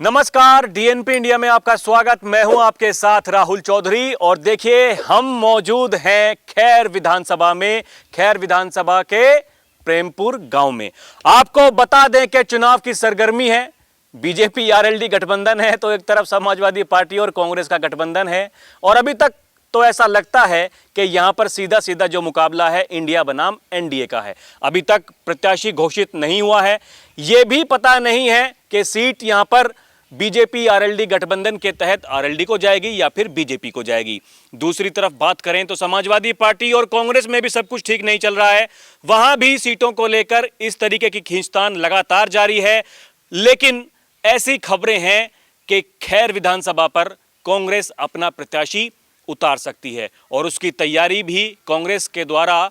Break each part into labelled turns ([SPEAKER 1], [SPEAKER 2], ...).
[SPEAKER 1] नमस्कार, DNP India में आपका स्वागत। मैं हूं आपके साथ राहुल चौधरी और देखिए हम मौजूद हैं खैर विधानसभा में, खैर विधानसभा के प्रेमपुर गांव में। आपको बता दें कि चुनाव की सरगर्मी है। बीजेपी आरएलडी गठबंधन है तो एक तरफ समाजवादी पार्टी और कांग्रेस का गठबंधन है और अभी तक तो ऐसा लगता है कि यहां पर सीधा सीधा जो मुकाबला है इंडिया बनाम एनडीए का है। अभी तक प्रत्याशी घोषित नहीं हुआ है। यह भी पता नहीं है कि सीट यहां पर बीजेपी आरएलडी गठबंधन के तहत आरएलडी को जाएगी या फिर बीजेपी को जाएगी। दूसरी तरफ बात करें तो समाजवादी पार्टी और कांग्रेस में भी सब कुछ ठीक नहीं चल रहा है। वहां भी सीटों को लेकर इस तरीके की खींचतान लगातार जारी है। लेकिन ऐसी खबरें हैं कि खैर विधानसभा पर कांग्रेस अपना प्रत्याशी उतार सकती है और उसकी तैयारी भी कांग्रेस के द्वारा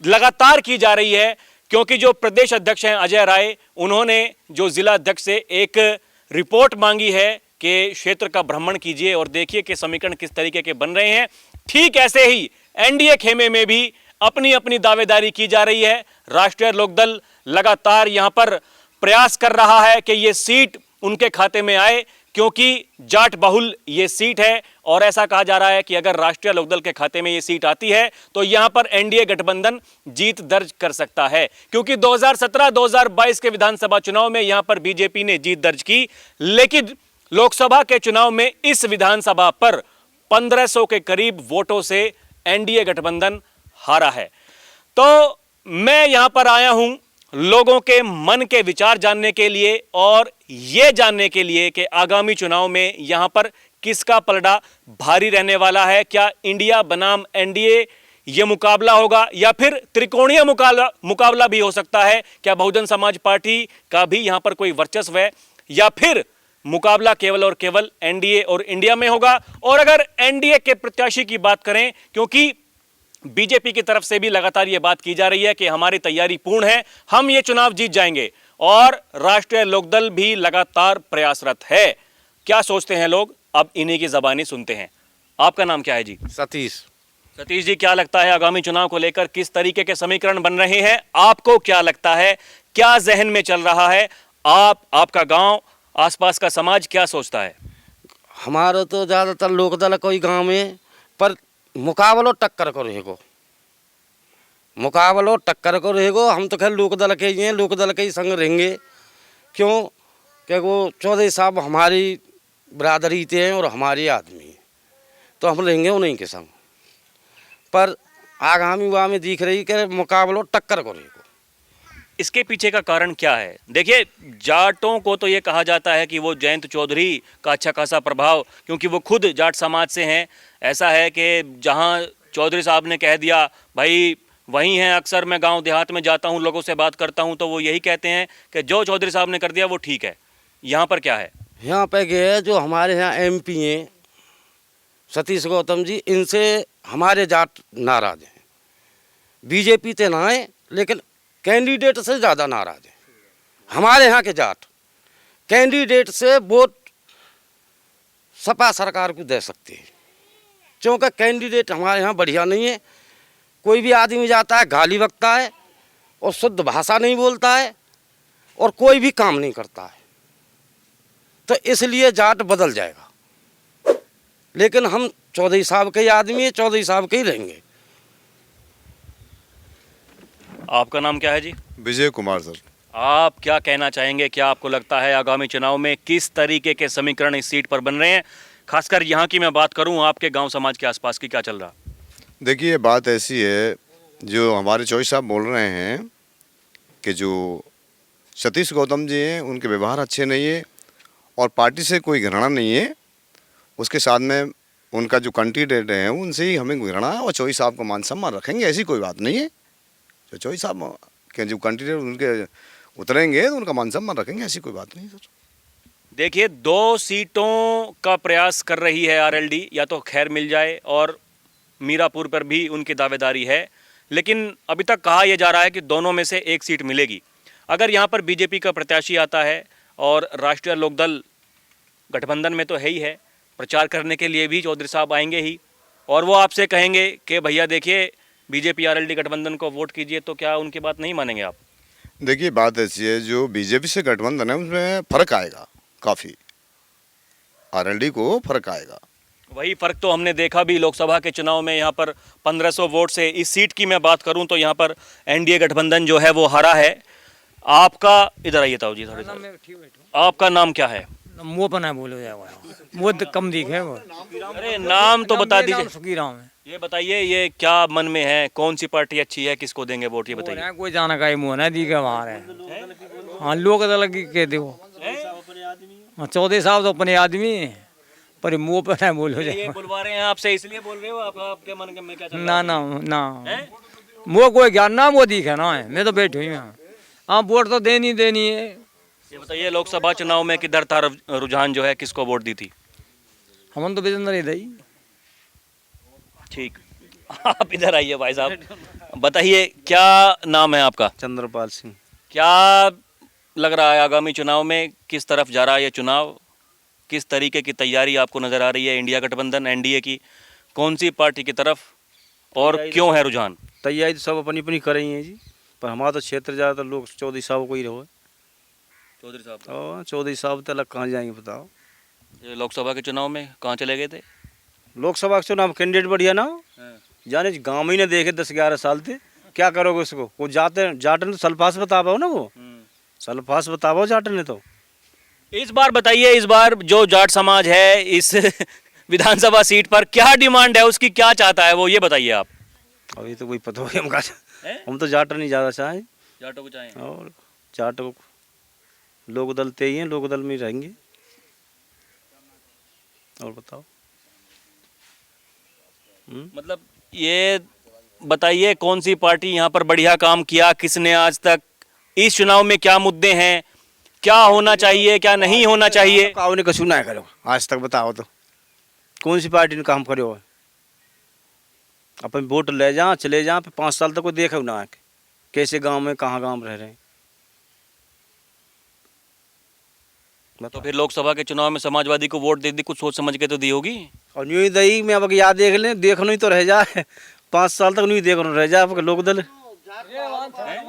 [SPEAKER 1] लगातार की जा रही है, क्योंकि जो प्रदेश अध्यक्ष हैं अजय राय, उन्होंने जो जिला अध्यक्ष से एक रिपोर्ट मांगी है कि क्षेत्र का भ्रमण कीजिए और देखिए कि समीकरण किस तरीके के बन रहे हैं। ठीक ऐसे ही एनडीए खेमे में भी अपनी अपनी दावेदारी की जा रही है। राष्ट्रीय लोकदल लगातार यहां पर प्रयास कर रहा है कि ये सीट उनके खाते में आए, क्योंकि जाट बहुल ये सीट है और ऐसा कहा जा रहा है कि अगर राष्ट्रीय लोकदल के खाते में ये सीट आती है तो यहां पर एनडीए गठबंधन जीत दर्ज कर सकता है, क्योंकि 2017-2022 के विधानसभा चुनाव में यहां पर बीजेपी ने जीत दर्ज की, लेकिन लोकसभा के चुनाव में इस विधानसभा पर 1500 के करीब वोटों से एनडीए गठबंधन हारा है। तो मैं यहां पर आया हूं लोगों के मन के विचार जानने के लिए और यह जानने के लिए कि आगामी चुनाव में यहां पर किसका पलड़ा भारी रहने वाला है। क्या इंडिया बनाम एनडीए यह मुकाबला होगा या फिर त्रिकोणीय मुकाबला भी हो सकता है? क्या बहुजन समाज पार्टी का भी यहां पर कोई वर्चस्व है या फिर मुकाबला केवल और केवल एनडीए और इंडिया में होगा? और अगर एनडीए के प्रत्याशी की बात करें, क्योंकि बीजेपी की तरफ से भी लगातार यह बात की जा रही है कि हमारी तैयारी पूर्ण है, हम ये चुनाव जीत जाएंगे, और राष्ट्रीय लोकदल भी लगातार प्रयासरत है। क्या सोचते हैं लोग, अब इन्हीं की ज़बानी सुनते हैं। आपका नाम क्या है जी?
[SPEAKER 2] सतीश।
[SPEAKER 1] सतीश जी, क्या लगता है आगामी चुनाव को लेकर किस तरीके के समीकरण बन रहे हैं? आपको क्या लगता है, क्या जहन में चल रहा है? आपका गांव, आसपास का समाज क्या सोचता है?
[SPEAKER 2] हमारा तो ज़्यादातर लोकदल कोई गांव में, पर मुकाबलो टक्कर को रहेगो, मुकाबलो टक्कर को रहेगो। हम तो खैर लोकदल के ही हैं, लोकदल के ही संग रहेंगे। क्यों? कि वो चौधरी साहब हमारी बरादरी के हैं और हमारे आदमी हैं, तो हम रहेंगे उन्हीं के संग। पर आगामी हुआ में दिख रही कि मुकाबलो टक्कर को रहेगो।
[SPEAKER 1] इसके पीछे का कारण क्या है? देखिए, जाटों को तो ये कहा जाता है कि वो जयंत चौधरी का अच्छा खासा प्रभाव, क्योंकि वो खुद जाट समाज से हैं। ऐसा है कि जहां चौधरी साहब ने कह दिया भाई वहीं हैं। अक्सर मैं गांव देहात में जाता हूं, लोगों से बात करता हूं, तो वो यही कहते हैं कि जो चौधरी साहब ने कर दिया वो ठीक है। यहाँ पर क्या है?
[SPEAKER 2] यहाँ पे गए जो हमारे यहाँ एमपी हैं सतीश गौतम जी, इनसे हमारे जाट नाराज हैं। बीजेपी से ना है, लेकिन कैंडिडेट से ज़्यादा नाराज है। हमारे यहाँ के जाट कैंडिडेट से वोट सपा सरकार को दे सकते हैं, क्योंकि कैंडिडेट हमारे यहाँ बढ़िया नहीं है। कोई भी आदमी जाता है गाली बकता है और शुद्ध भाषा नहीं बोलता है और कोई भी काम नहीं करता है, तो इसलिए जाट बदल जाएगा। लेकिन हम चौधरी साहब के ही आदमी हैं, चौधरी साहब के ही रहेंगे।
[SPEAKER 1] आपका नाम क्या है जी?
[SPEAKER 3] विजय कुमार सर।
[SPEAKER 1] आप क्या कहना चाहेंगे? क्या आपको लगता है आगामी चुनाव में किस तरीके के समीकरण इस सीट पर बन रहे हैं? खासकर यहाँ की मैं बात करूँ, आपके गांव समाज के आसपास की क्या चल रहा?
[SPEAKER 3] देखिए, बात ऐसी है, जो हमारे चौधरी साहब बोल रहे हैं कि जो सतीश गौतम जी हैं उनके व्यवहार अच्छे नहीं है और पार्टी से कोई घृणा नहीं है। उसके साथ में उनका जो कैंडिडेट है उनसे ही हमें घृणा है और चौधरी साहब को मान सम्मान रखेंगे, ऐसी कोई बात नहीं है। जो चौधरी साहब के जो कैंडिडेट उनके उतरेंगे तो उनका मान सम्मान रखेंगे, ऐसी कोई बात नहीं सर।
[SPEAKER 1] देखिए, 2 सीटों का प्रयास कर रही है आरएलडी, या तो खैर मिल जाए और मीरापुर पर भी उनकी दावेदारी है, लेकिन अभी तक कहा यह जा रहा है कि दोनों में से एक सीट मिलेगी। अगर यहाँ पर बीजेपी का प्रत्याशी आता है और राष्ट्रीय लोकदल गठबंधन में तो है ही है, प्रचार करने के लिए भी चौधरी साहब आएंगे ही, और वो आपसे कहेंगे कि भैया देखिए बीजेपी आरएलडी गठबंधन को वोट कीजिए, तो क्या उनकी बात नहीं मानेंगे आप?
[SPEAKER 3] देखिए, बात ऐसी है, जो बीजेपी से गठबंधन है उसमें फ़र्क आएगा काफ़ी। आरएलडी को फर्क आएगा।
[SPEAKER 1] वही फर्क तो हमने देखा भी लोकसभा के चुनाव में। यहाँ पर 1500 वोट से इस सीट की मैं बात करूं तो यहाँ पर एनडीए गठबंधन जो है वो हारा है। आपका इधर आइए ताऊ जी थोड़े सा। आपका नाम क्या है?
[SPEAKER 4] मुँह पर ना बोलो जाएगा, मुँह कम दिखे वो।
[SPEAKER 1] अरे नाम तो बता दीजिए।
[SPEAKER 4] सुखी राम है।
[SPEAKER 1] ये बताइए, ये क्या मन में है, कौन सी पार्टी अच्छी है, किसको देंगे वोट, ये बताइए।
[SPEAKER 4] कोई जाना का मुँह ना दिखे वहाँ है। हाँ लोग अलग कहते हो। हाँ चौधरी साहब तो अपने आदमी हैं, पर मुँह पर ना बोलो
[SPEAKER 1] ये
[SPEAKER 4] जाए।
[SPEAKER 1] बुलवा रहे हैं आपसे इसलिए बोल रहे हो? आपके मन में क्या चल रहा
[SPEAKER 4] ना ना ना, मुँह कोई ज्ञान ना वो दिखे ना है। मैं तो बैठी हुई हूँ। हाँ वोट तो देनी है।
[SPEAKER 1] ये बताइए, लोकसभा चुनाव में किधर था रुझान जो है, किसको वोट दी थी?
[SPEAKER 4] हम तो बेजंदर ही दई।
[SPEAKER 1] ठीक, आप इधर आइए भाई साहब। बताइए क्या नाम है आपका?
[SPEAKER 5] चंद्रपाल सिंह।
[SPEAKER 1] क्या लग रहा है आगामी चुनाव में किस तरफ जा रहा है ये चुनाव? किस तरीके की तैयारी आपको नजर आ रही है इंडिया गठबंधन एनडीए की? कौन सी पार्टी की तरफ और क्यों है रुझान?
[SPEAKER 5] तैयारी तो सब अपनी अपनी कर रही हैं जी, पर हमारा तो क्षेत्र ज़्यादातर लोग चौधरी साहब को ही रहो।
[SPEAKER 1] चौधरी साहब,
[SPEAKER 5] और चौधरी साहब तो अलग कहाँ जाएंगे बताओ।
[SPEAKER 1] ये लोकसभा के चुनाव में कहाँ चले गए थे?
[SPEAKER 5] लोकसभा के चुनाव कैंडिडेट बढ़िया ना हो, जाने गाँव में ही ना देखे 10-11 साल थे, क्या करोगे उसको? वो जाटन तो सल्फास बता पाओ ना, वो सल्फास बता पाओ जाटन ने तो।
[SPEAKER 1] इस बार बताइए, इस बार जो जाट समाज है इस विधानसभा सीट पर क्या डिमांड है उसकी, क्या चाहता है वो, ये बताइए आप।
[SPEAKER 5] अभी तो कोई पता हो हमका, हम तो जाटन नहीं ज़्यादा चाहें।
[SPEAKER 1] जाटों को चाहें
[SPEAKER 5] और जाटों को लोक दल ते ही हैं, लोक दल में ही रहेंगे। और बताओ।
[SPEAKER 1] मतलब ये बताइए कौन सी पार्टी यहाँ पर बढ़िया काम किया, किसने आज तक, इस चुनाव में क्या मुद्दे हैं, क्या होना चाहिए, क्या नहीं होना चाहिए?
[SPEAKER 5] काऊ ने कसूर ना करो आज तक, बताओ तो कौन सी पार्टी ने काम करो? अपन वोट ले जा चले जा, 5 साल तक कोई देखो ना आके कैसे गांव में कहाँ गांव रह रहे हैं।
[SPEAKER 1] तो फिर लोकसभा के चुनाव में समाजवादी को वोट दे दी, कुछ सोच समझ के तो दी होगी।
[SPEAKER 5] और न्यू दही में अब याद देख लें, देखना ही तो रह जाए 5 साल तक, न्यू देखना रह जाए लोक दल।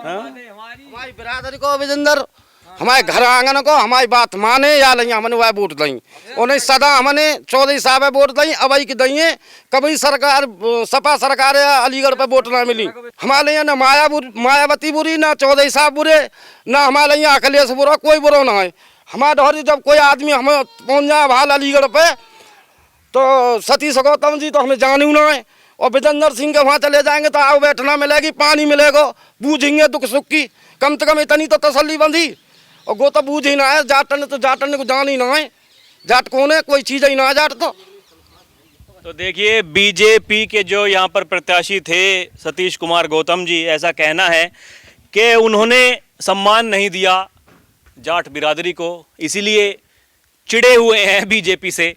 [SPEAKER 2] हमारी बिरादरी को विजेंदर, हमारे घर आंगन को हमारी बात माने या नहीं, हमने वह वोट दई। उन्हें सदा हमने चौधरी साहब वोट दई, अवई की दई। कभी सरकार सपा सरकार अलीगढ़ पे वोट ना मिली हमारे यहाँ। ना मायावती बुरी, ना चौधरी साहब बुरे, ना हमारे यहाँ अखिलेश बुरा, कोई बुरा ना है। हमारे ढोरी जब कोई आदमी हमें पहुँच जाए भाल अलीगढ़ पे, तो सतीश गौतम जी तो हमें जानू ना है। और विजेंद्र सिंह के वहाँ चले जाएंगे तो आओ बैठना मिलेगी, पानी मिलेगा, बूझेंगे दुख सुख की, कम से कम इतनी तो तसल्ली बंदी। और वो तो बूझ ही ना है, जाटन तो जाटन को जान ही ना है, जाट कौन है, कोई चीज़ ही ना है जाट तो
[SPEAKER 1] देखिए बीजेपी के जो यहाँ पर प्रत्याशी थे सतीश कुमार गौतम जी, ऐसा कहना है कि उन्होंने सम्मान नहीं दिया जाट बिरादरी को, इसीलिए चिढ़े हुए हैं बीजेपी से।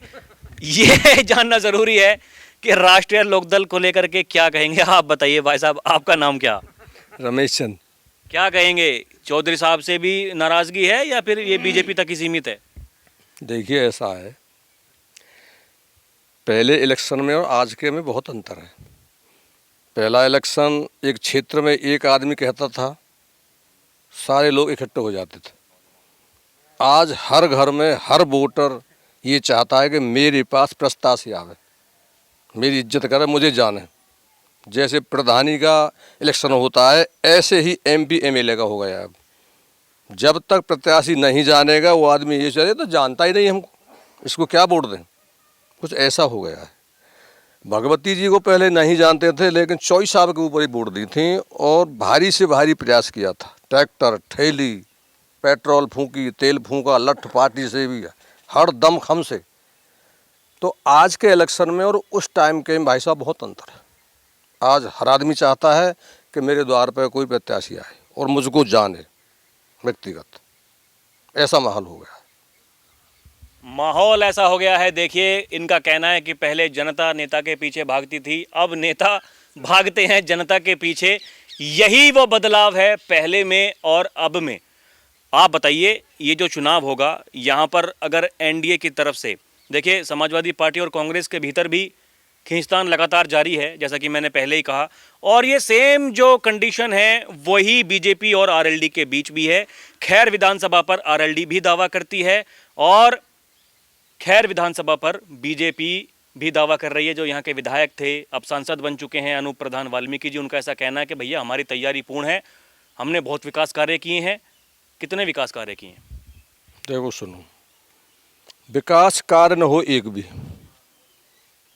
[SPEAKER 1] ये जानना ज़रूरी है कि राष्ट्रीय लोकदल को लेकर के क्या कहेंगे। आप बताइए भाई साहब, आपका नाम क्या?
[SPEAKER 6] रमेश चंद।
[SPEAKER 1] क्या कहेंगे, चौधरी साहब से भी नाराज़गी है या फिर ये बीजेपी तक ही सीमित है?
[SPEAKER 6] देखिए ऐसा है, पहले इलेक्शन में और आज के में बहुत अंतर है। पहला इलेक्शन एक क्षेत्र में एक आदमी कहता था, सारे लोग इकट्ठे हो जाते थे। आज हर घर में हर वोटर ये चाहता है कि मेरे पास प्रत्याशी आवे, मेरी इज्जत करे, मुझे जाने। जैसे प्रधानी का इलेक्शन होता है ऐसे ही एमपी एमएलए का हो गया। अब जब तक प्रत्याशी नहीं जानेगा वो आदमी ये चले तो जानता ही नहीं हमको, इसको क्या वोट दें, कुछ ऐसा हो गया है। भगवती जी को पहले नहीं जानते थे, लेकिन चौधरी साहब के ऊपर ही वोट दी थी और भारी से भारी प्रयास किया था। ट्रैक्टर, ठेली, पेट्रोल फूकी, तेल फूका, लठ पार्टी से भी, हर दम खम से। तो आज के इलेक्शन में और उस टाइम के भाई साहब बहुत अंतर है। आज हर आदमी चाहता है कि मेरे द्वार पर कोई प्रत्याशी आए और मुझको जाने व्यक्तिगत, ऐसा माहौल हो गया।
[SPEAKER 1] माहौल ऐसा हो गया है। देखिए इनका कहना है कि पहले जनता नेता के पीछे भागती थी, अब नेता भागते हैं जनता के पीछे। यही वो बदलाव है पहले में और अब में। आप बताइए, ये जो चुनाव होगा यहाँ पर अगर एनडीए की तरफ से, देखिए समाजवादी पार्टी और कांग्रेस के भीतर भी खींचतान लगातार जारी है, जैसा कि मैंने पहले ही कहा, और ये सेम जो कंडीशन है वही बीजेपी और आरएलडी के बीच भी है। खैर विधानसभा पर आरएलडी भी दावा करती है और खैर विधानसभा पर बीजेपी भी दावा कर रही है। जो यहाँ के विधायक थे, अब सांसद बन चुके हैं, अनूप प्रधान वाल्मीकि जी, उनका ऐसा कहना है कि भैया हमारी तैयारी पूर्ण है, हमने बहुत विकास कार्य किए हैं। कितने विकास कार्य किए हैं?
[SPEAKER 6] देखो सुनो, विकास कार्य न हो एक भी,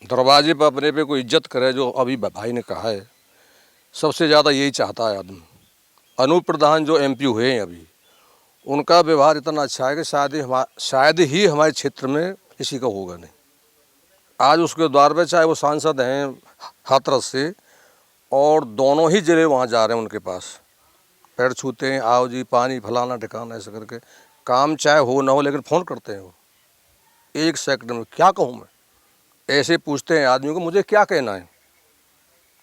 [SPEAKER 6] दरवाजे पर अपने पे कोई इज्जत करे, जो अभी भाई ने कहा है, सबसे ज़्यादा यही चाहता है आदमी। अनूप प्रधान जो एमपी हुए हैं अभी, उनका व्यवहार इतना अच्छा है कि शायद ही हमारे क्षेत्र में किसी का होगा नहीं। आज उसके द्वार पे चाहे वो सांसद हैं हाथरस से, और दोनों ही जिले वहाँ जा रहे हैं उनके पास, पैर छूते हैं, आओ जी पानी फलाना ठिकाना ऐसा करके। काम चाहे हो ना हो लेकिन फ़ोन करते हैं वो, एक सेकंड में। क्या कहूँ मैं, ऐसे पूछते हैं आदमी को मुझे क्या कहना है,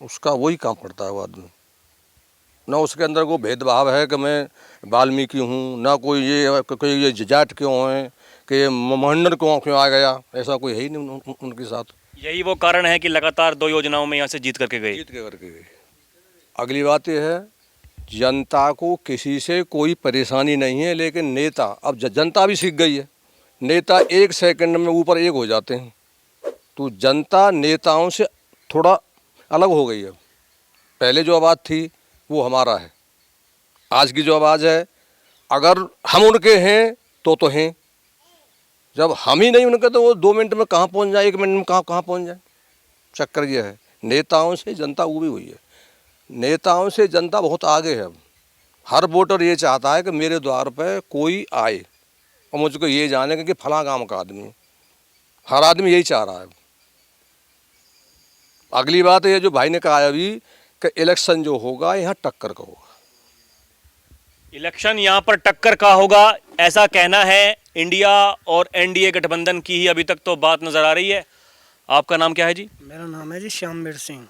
[SPEAKER 6] उसका वही काम करता है वो आदमी। ना उसके अंदर कोई भेदभाव है कि मैं वाल्मीकि हूँ, ना कोई ये जाट क्यों हैं, कि मोहन्नर क्यों आ गया, ऐसा कोई है ही नहीं उनके साथ।
[SPEAKER 1] यही वो कारण है कि लगातार 2 योजनाओं में यहाँ से जीत करके गए।
[SPEAKER 6] करके गए। अगली बात यह है, जनता को किसी से कोई परेशानी नहीं है, लेकिन नेता, अब जनता भी सीख गई है, नेता एक सेकंड में ऊपर एक हो जाते हैं। तो जनता नेताओं से थोड़ा अलग हो गई है। पहले जो आवाज़ थी वो हमारा है, आज की जो आवाज़ है अगर हम उनके हैं तो हैं, जब हम ही नहीं उनके तो वो 2 मिनट में कहाँ पहुँच जाए, 1 मिनट में कहाँ पहुँच जाए। चक्कर ये है, नेताओं से जनता उबी हुई है, नेताओं से जनता बहुत आगे है। अब हर वोटर ये चाहता है कि मेरे द्वार पर कोई आए और मुझको ये जाने कि फलां गांव का आदमी, हर आदमी यही चाह रहा है। अगली बात ये जो भाई ने कहा है अभी कि इलेक्शन जो होगा यहाँ टक्कर का होगा।
[SPEAKER 1] इलेक्शन यहाँ पर टक्कर का होगा, ऐसा कहना है इंडिया और एनडीए गठबंधन की ही अभी तक तो बात नजर आ रही है। आपका नाम क्या है जी?
[SPEAKER 7] मेरा नाम है जी श्यामवीर सिंह।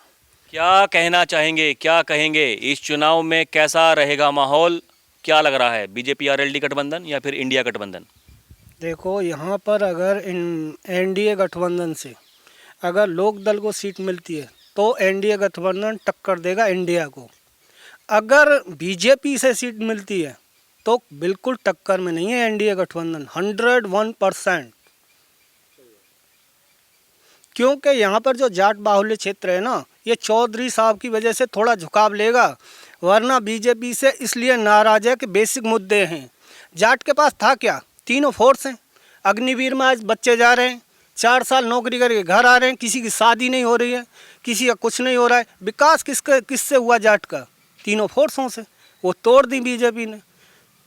[SPEAKER 1] क्या कहना चाहेंगे, क्या कहेंगे, इस चुनाव में कैसा रहेगा माहौल? क्या लग रहा है, बीजेपी आरएलडी गठबंधन या फिर इंडिया गठबंधन?
[SPEAKER 7] देखो यहाँ पर अगर एनडीए गठबंधन से अगर लोक दल को सीट मिलती है तो एनडीए गठबंधन टक्कर देगा इंडिया को। अगर बीजेपी से सीट मिलती है तो बिल्कुल टक्कर में नहीं है एनडीए गठबंधन, 101%। क्योंकि यहाँ पर जो जाट बाहुल्य क्षेत्र है ना, ये चौधरी साहब की वजह से थोड़ा झुकाव लेगा, वरना बीजेपी से इसलिए नाराज है कि बेसिक मुद्दे हैं। जाट के पास था क्या, तीनों फोर्स हैं। अग्निवीर में आज बच्चे जा रहे हैं, 4 साल नौकरी करके घर आ रहे हैं, किसी की शादी नहीं हो रही है, किसी का कुछ नहीं हो रहा है। विकास किससे हुआ जाट का? तीनों फोर्सों से। वो तोड़ दी बीजेपी ने,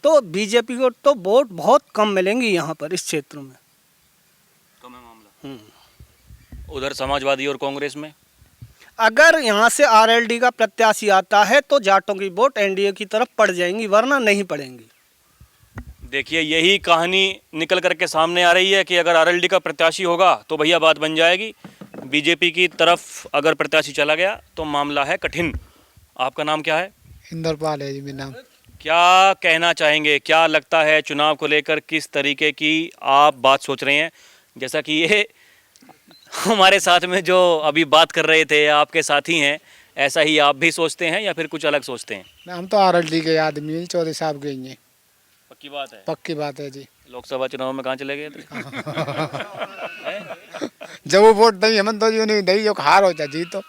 [SPEAKER 7] तो बीजेपी को तो वोट बहुत कम मिलेंगी यहाँ पर इस क्षेत्र में।
[SPEAKER 1] कम है मामला। उधर समाजवादी और कांग्रेस में
[SPEAKER 7] अगर यहाँ से आरएलडी का प्रत्याशी आता है तो जाटों की वोट एनडीए की तरफ पड़ जाएंगी, वरना नहीं पड़ेंगी।
[SPEAKER 1] देखिए यही कहानी निकल करके सामने आ रही है कि अगर आरएलडी का प्रत्याशी होगा तो भैया बात बन जाएगी, बीजेपी की तरफ अगर प्रत्याशी चला गया तो मामला है कठिन। आपका नाम क्या है?
[SPEAKER 8] इंद्रपाल है जी मेरा नाम।
[SPEAKER 1] क्या कहना चाहेंगे, क्या लगता है चुनाव को लेकर, किस तरीके की आप बात सोच रहे हैं? जैसा कि ये हमारे साथ में जो अभी बात कर रहे थे आपके साथी हैं, ऐसा ही आप भी सोचते हैं या फिर कुछ अलग सोचते हैं?
[SPEAKER 8] हम तो आरएलडी के आदमी हैं, चौधरी साहब के ही हैं।
[SPEAKER 1] पक्की बात है?
[SPEAKER 8] पक्की बात है जी।
[SPEAKER 1] लोकसभा चुनाव में कहाँ चले गए थे?
[SPEAKER 8] जब वो वोट दई हमन तो जी उन्हें दई, जो हार हो जाए जीतो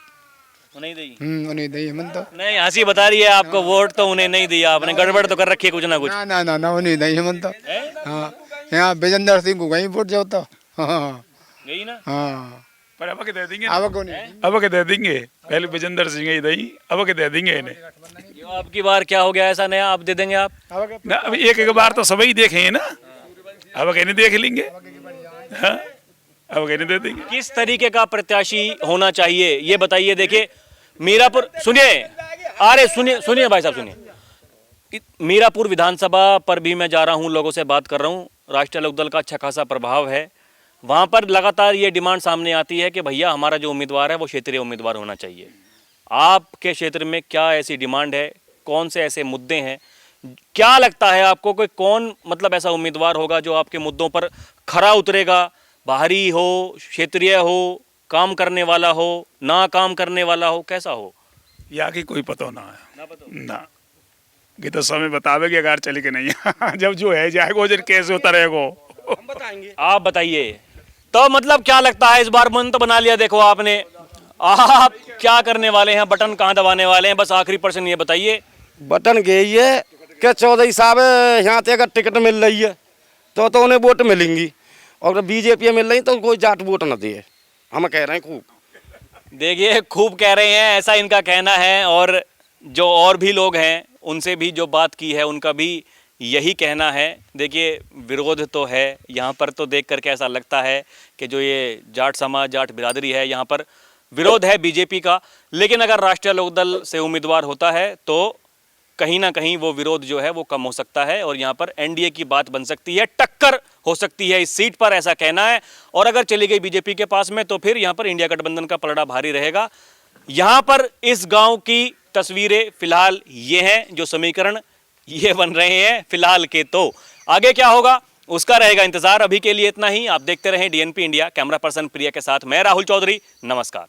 [SPEAKER 1] नहीं दी?
[SPEAKER 8] उन्हें दई हमन तो।
[SPEAKER 1] नहीं, हंसी बता रही है आपको, वोट तो उन्हें नहीं दिया आपने, गड़बड़ तो कर रखी है कुछ ना कुछ।
[SPEAKER 8] ना ना ना ना उन्हें दई हमन तो। हाँ, यहाँ विजेंद्र सिंह को वहीं वोट जाओ तो। हाँ
[SPEAKER 1] गई ना?
[SPEAKER 8] हाँ,
[SPEAKER 9] पर अब के दे देंगे,
[SPEAKER 8] अब को नहीं,
[SPEAKER 9] अब के दे देंगे। पहले विजेंद्र सिंह ही दई, अब के दे देंगे इन्हें।
[SPEAKER 1] यो अब की बार क्या हो गया ऐसा नया, आप दे देंगे आप?
[SPEAKER 9] ना अब एक बार तो सभी देखे हैं ना, अब के नहीं देख लेंगे। हाँ, अब के नहीं दे देंगे।
[SPEAKER 1] किस तरीके का प्रत्याशी होना चाहिए ये बताइए। देखिए मीरापुर, सुनिए, अरे सुनिए भाई साहब सुनिए, मीरापुर विधानसभा पर भी मैं जा रहा हूँ, लोगों से बात कर रहा हूँ, राष्ट्रीय लोकदल का अच्छा खासा प्रभाव है वहाँ पर। लगातार ये डिमांड सामने आती है कि भैया हमारा जो उम्मीदवार है वो क्षेत्रीय उम्मीदवार होना चाहिए। आपके क्षेत्र में क्या ऐसी डिमांड है, कौन से ऐसे मुद्दे हैं, क्या लगता है आपको कि कौन मतलब ऐसा उम्मीदवार होगा जो आपके मुद्दों पर खरा उतरेगा? बाहरी हो, क्षेत्रीय हो, काम करने वाला हो, ना काम करने वाला हो, कैसा हो?
[SPEAKER 9] या कि कोई पता ना है ना, ये तो समय बतावे कि अगर चले के नहीं। जब जो है जाएगा जब कैसे उतरेगा
[SPEAKER 1] हम बताएंगे, आप बताइए तो मतलब क्या लगता है इस बार मन तो बना लिया देखो आपने, आप क्या करने वाले हैं, बटन कहाँ दबाने वाले हैं, बस आखिरी प्रश्न ये बताइए।
[SPEAKER 2] बटन गई है कि चौधरी साहब यहाँ से अगर टिकट मिल रही है तो उन्हें वोट मिलेंगी, और अगर बीजेपी मिल रही तो कोई जाट वोट न दे, हम कह रहे हैं खूब।
[SPEAKER 1] देखिए खूब कह रहे हैं, ऐसा इनका कहना है। और जो और भी लोग हैं उनसे भी जो बात की है उनका भी यही कहना है। देखिए विरोध तो है यहाँ पर, तो देख करके ऐसा लगता है कि जो ये जाट समाज, जाट बिरादरी है, यहाँ पर विरोध है बीजेपी का। लेकिन अगर राष्ट्रीय लोकदल से उम्मीदवार होता है तो कहीं ना कहीं वो विरोध जो है वो कम हो सकता है और यहाँ पर एनडीए की बात बन सकती है, टक्कर हो सकती है इस सीट पर, ऐसा कहना है। और अगर चली गई बीजेपी के पास में तो फिर यहाँ पर इंडिया गठबंधन का पलड़ा भारी रहेगा। यहाँ पर इस गांव की तस्वीरें फिलहाल ये हैं, जो समीकरण ये बन रहे हैं फिलहाल के। तो आगे क्या होगा उसका रहेगा इंतजार। अभी के लिए इतना ही। आप देखते रहें डीएनपी इंडिया। कैमरा पर्सन प्रिया के साथ मैं राहुल चौधरी, नमस्कार।